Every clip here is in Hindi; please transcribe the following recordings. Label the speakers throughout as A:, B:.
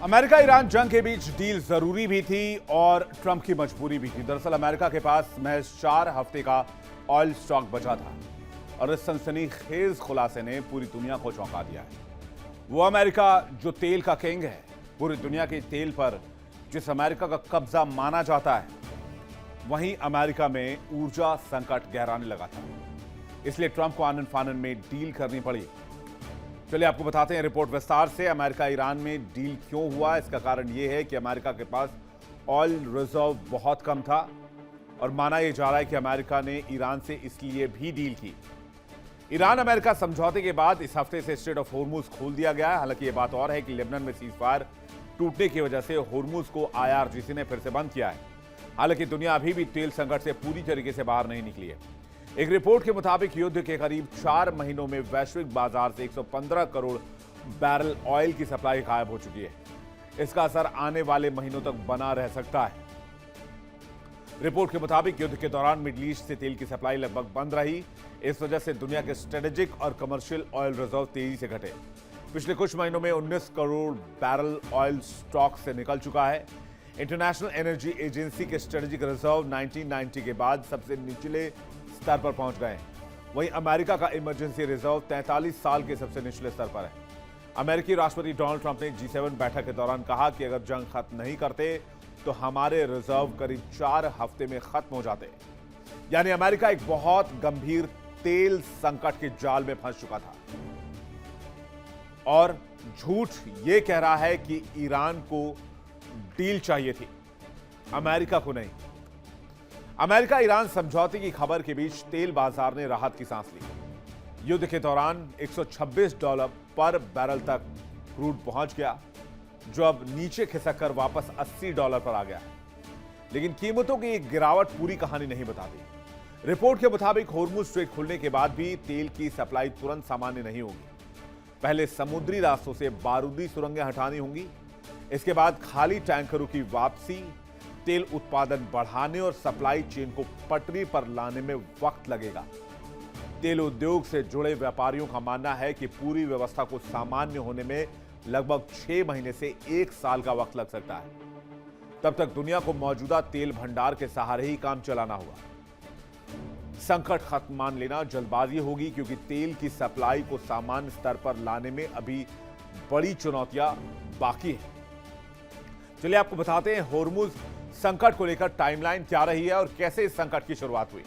A: अमेरिका ईरान जंग के बीच डील जरूरी भी थी और ट्रंप की मजबूरी भी थी। दरअसल अमेरिका के पास महज 4 हफ्ते का ऑयल स्टॉक बचा था और इस सनसनीखेज खुलासे ने पूरी दुनिया को चौंका दिया है। वो अमेरिका जो तेल का किंग है, पूरी दुनिया के तेल पर जिस अमेरिका का कब्जा माना जाता है, वहीं अमेरिका में ऊर्जा संकट गहराने लगा था। इसलिए ट्रंप को आनन फानन में डील करनी पड़ी। चलिए आपको बताते हैं रिपोर्ट विस्तार से। अमेरिका ईरान में डील क्यों हुआ, इसका कारण यह है कि अमेरिका के पास ऑयल रिजर्व बहुत कम था और माना यह जा रहा है कि अमेरिका ने ईरान से इसलिए भी डील की। ईरान अमेरिका समझौते के बाद इस हफ्ते से स्ट्रेट ऑफ होर्मुज खोल दिया गया है। हालांकि यह बात और है कि लेबनान में सीजफायर टूटने की वजह से होर्मुज को IRGC ने फिर से बंद किया है। हालांकि दुनिया अभी भी तेल संकट से पूरी तरीके से बाहर नहीं निकली है। एक रिपोर्ट के मुताबिक युद्ध के करीब 4 महीनों में वैश्विक बाजार से 115 करोड़ बैरल ऑयल की सप्लाई गायब हो चुकी है। इसका असर आने वाले महीनों तक बना रह सकता है। रिपोर्ट के मुताबिक युद्ध के दौरान मिडिल ईस्ट से तेल की सप्लाई लगभग बंद रही। इस वजह से दुनिया के स्ट्रेटेजिक और कमर्शियल ऑयल रिजर्व तेजी से घटे। पिछले कुछ महीनों में 19 करोड़ बैरल ऑयल स्टॉक से निकल चुका है। इंटरनेशनल एनर्जी एजेंसी के स्ट्रेटेजिक रिजर्व 1990 के बाद सबसे निचले स्तर पर पहुंच गए हैं। वहीं अमेरिका का इमरजेंसी रिजर्व 43 साल के सबसे निचले स्तर पर है। अमेरिकी राष्ट्रपति डोनाल्ड ट्रंप ने G7 बैठक के दौरान कहा कि अगर जंग खत्म नहीं करते तो हमारे रिजर्व करीब 4 हफ्ते में खत्म हो जाते। यानी अमेरिका एक बहुत गंभीर तेल संकट के जाल में फंस चुका था और झूठ यह कह रहा है कि ईरान को डील चाहिए थी, अमेरिका को नहीं। अमेरिका ईरान समझौते की खबर के बीच तेल बाजार ने राहत की सांस ली। युद्ध के दौरान $126 पर बैरल तक क्रूड पहुंच गया, जो अब नीचे खिसक कर वापस $80 पर आ गया है। लेकिन कीमतों की एक गिरावट पूरी कहानी नहीं बताती। रिपोर्ट के मुताबिक होर्मुज स्ट्रेट खुलने के बाद भी तेल की सप्लाई तुरंत सामान्य नहीं होगी। पहले समुद्री रास्तों से बारूदी सुरंगें हटानी होंगी। इसके बाद खाली टैंकरों की वापसी, तेल उत्पादन बढ़ाने और सप्लाई चेन को पटरी पर लाने में वक्त लगेगा। तेल उद्योग से जुड़े व्यापारियों का मानना है कि पूरी व्यवस्था को सामान्य होने में लगभग 6 महीने से 1 साल का वक्त लग सकता है। तब तक दुनिया को मौजूदा तेल भंडार के सहारे ही काम चलाना होगा। संकट खत्म मान लेना जल्दबाजी होगी, क्योंकि तेल की सप्लाई को सामान्य स्तर पर लाने में अभी बड़ी चुनौतियां बाकी हैं। चलिए आपको बताते हैं होर्मुज संकट को लेकर टाइमलाइन क्या रही है और कैसे इस संकट की शुरुआत हुई।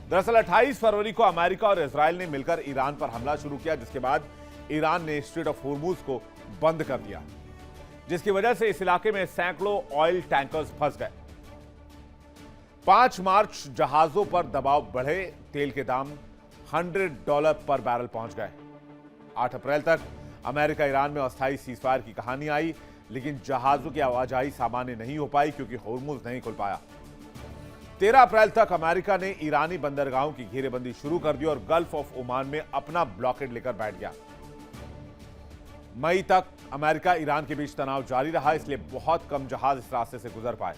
A: दरअसल 28 फरवरी को अमेरिका और इजराइल ने मिलकर ईरान पर हमला शुरू किया, जिसके बाद ईरान ने स्ट्रेट ऑफ होर्मुज को बंद कर दिया, जिसकी वजह से इस इलाके में सैकड़ों ऑयल टैंकर्स फंस गए। 5 मार्च जहाजों पर दबाव बढ़े, तेल के दाम $100 पर बैरल पहुंच गए। 8 अप्रैल तक अमेरिका ईरान में अस्थायी सीजफायर की कहानी आई, लेकिन जहाजों की आवाजाही सामान्य नहीं हो पाई क्योंकि होर्मुज नहीं खुल पाया। 13 अप्रैल तक अमेरिका ने ईरानी बंदरगाहों की घेरेबंदी शुरू कर दी और गल्फ ऑफ ओमान में अपना ब्लॉकेड लेकर बैठ गया। मई तक अमेरिका ईरान के बीच तनाव जारी रहा, इसलिए बहुत कम जहाज इस रास्ते से गुजर पाए।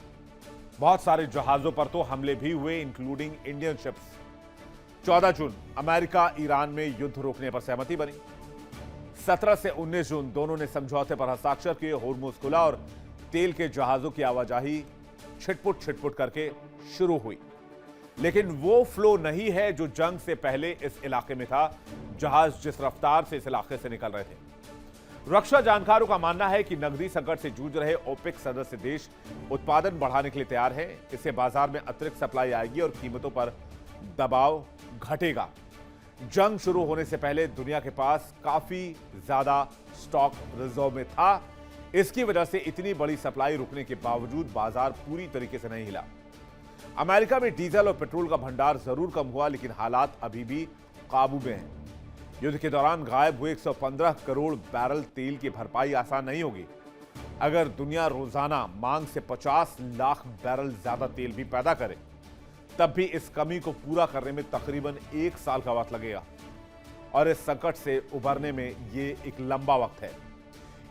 A: बहुत सारे जहाजों पर तो हमले भी हुए, इंक्लूडिंग इंडियन शिप्स। 14 जून अमेरिका ईरान में युद्ध रोकने पर सहमति बनी। 17 से 19 जून दोनों ने समझौते पर हस्ताक्षर किए। होर्मुज खुला और तेल के जहाजों की आवाजाही छिटपुट करके शुरू हुई। लेकिन वो फ्लो नहीं है जो जंग से पहले इस इलाके में था। जहाज जिस रफ्तार से इस इलाके से निकल रहे थे। रक्षा जानकारों का मानना है कि नकदी संकट से जूझ रहे ओपेक सदस्य देश उत्पादन बढ़ाने के लिए तैयार है। इससे बाजार में अतिरिक्त सप्लाई आएगी और कीमतों पर दबाव घटेगा। जंग शुरू होने से पहले दुनिया के पास काफी ज्यादा स्टॉक रिजर्व में था। इसकी वजह से इतनी बड़ी सप्लाई रुकने के बावजूद बाजार पूरी तरीके से नहीं हिला। अमेरिका में डीजल और पेट्रोल का भंडार जरूर कम हुआ, लेकिन हालात अभी भी काबू में हैं। युद्ध के दौरान गायब हुए 115 करोड़ बैरल तेल की भरपाई आसान नहीं होगी। अगर दुनिया रोजाना मांग से 50 लाख बैरल ज्यादा तेल भी पैदा करे, तब भी इस कमी को पूरा करने में तकरीबन 1 साल का वक्त लगेगा और इस संकट से उभरने में यह एक लंबा वक्त है।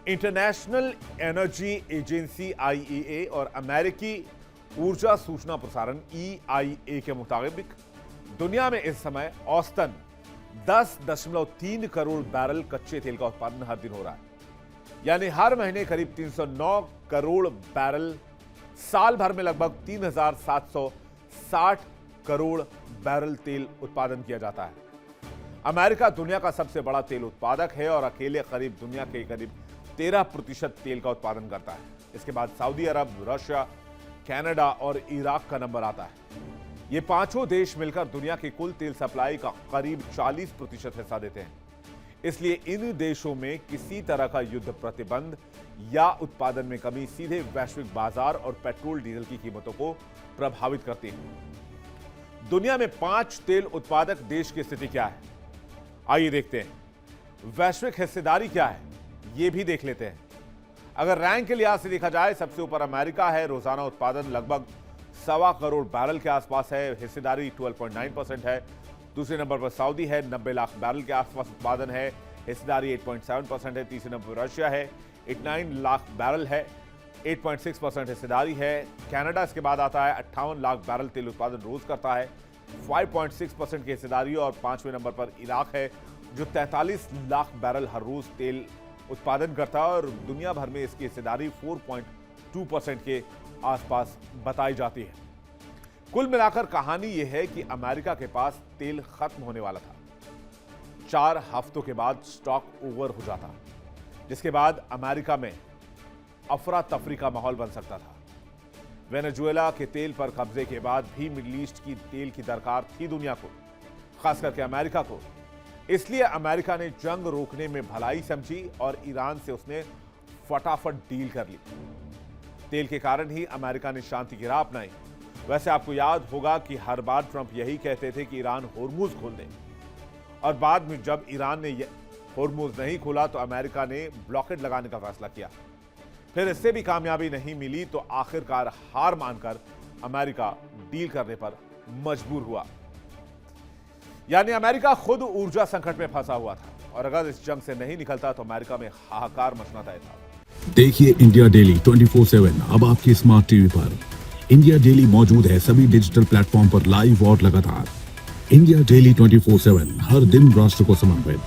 A: इंटरनेशनल एनर्जी एजेंसी IEA और अमेरिकी ऊर्जा सूचना प्रसारण EIA के मुताबिक दुनिया में इस समय औसतन 10.3 करोड़ बैरल कच्चे तेल का उत्पादन हर दिन हो रहा है। यानी हर महीने करीब 309 करोड़ बैरल, साल भर में लगभग 3,760 करोड़ बैरल तेल उत्पादन किया जाता है। अमेरिका दुनिया का सबसे बड़ा तेल उत्पादक है और अकेले दुनिया के करीब 13% तेल का उत्पादन करता है। इसके बाद सऊदी अरब, रशिया, कनाडा और इराक का नंबर आता है। ये पांचों देश मिलकर दुनिया की कुल तेल सप्लाई का करीब 40% हिस्सा देते हैं। इसलिए इन देशों में किसी तरह का युद्ध प्रतिबंध या उत्पादन में कमी सीधे वैश्विक बाजार और पेट्रोल डीजल की कीमतों को प्रभावित करती है। दुनिया में 5 तेल उत्पादक देश की स्थिति क्या है, आइए देखते हैं। वैश्विक हिस्सेदारी क्या है, यह भी देख लेते हैं। अगर रैंक के लिहाज से देखा जाए, सबसे ऊपर अमेरिका है। रोजाना उत्पादन लगभग 1.25 करोड़ बैरल के आसपास है, हिस्सेदारी 12.9% है। दूसरे नंबर पर सऊदी है, 90 लाख बैरल के आसपास उत्पादन है, हिस्सेदारी 8.7% है। तीसरे नंबर पर रशिया है, 89 लाख बैरल है, 8.6% हिस्सेदारी है। कनाडा इसके बाद आता है, 58 लाख बैरल तेल उत्पादन रोज करता है, 5.6% की हिस्सेदारी। और 5वें नंबर पर इराक है, जो 43 लाख बैरल हर रोज तेल उत्पादन करता है और दुनिया भर में इसकी हिस्सेदारी 4.2% के आसपास बताई जाती है। कुल मिलाकर कहानी यह है कि अमेरिका के पास तेल खत्म होने वाला था। 4 हफ्तों के बाद स्टॉक ओवर हो जाता, जिसके बाद अमेरिका में अफरा तफरी का माहौल बन सकता था। वेनेजुएला के तेल पर कब्जे के बाद भी मिडिल ईस्ट की तेल की दरकार थी दुनिया को, खास करके अमेरिका को। इसलिए अमेरिका ने जंग रोकने में भलाई समझी और ईरान से उसने फटाफट डील कर ली। तेल के कारण ही अमेरिका ने शांति की राह अपनाई। वैसे आपको याद होगा कि हर बार ट्रंप यही कहते थे कि ईरान होर्मुज खोल दे, और बाद में जब ईरान ने होर्मुज नहीं खोला तो अमेरिका ने ब्लॉकेड लगाने का फैसला किया। फिर इससे भी कामयाबी नहीं मिली तो आखिरकार हार मानकर अमेरिका डील करने पर मजबूर हुआ। यानी अमेरिका खुद ऊर्जा संकट में फंसा हुआ था, और अगर इस जंग से नहीं निकलता तो अमेरिका में हाहाकार मचना तय था।
B: देखिए इंडिया डेली 24/7 अब आपकी स्मार्ट टीवी पर। इंडिया डेली मौजूद है सभी डिजिटल प्लेटफॉर्म पर लाइव और लगातार। इंडिया डेली 24/7 हर दिन राष्ट्र को समर्पित।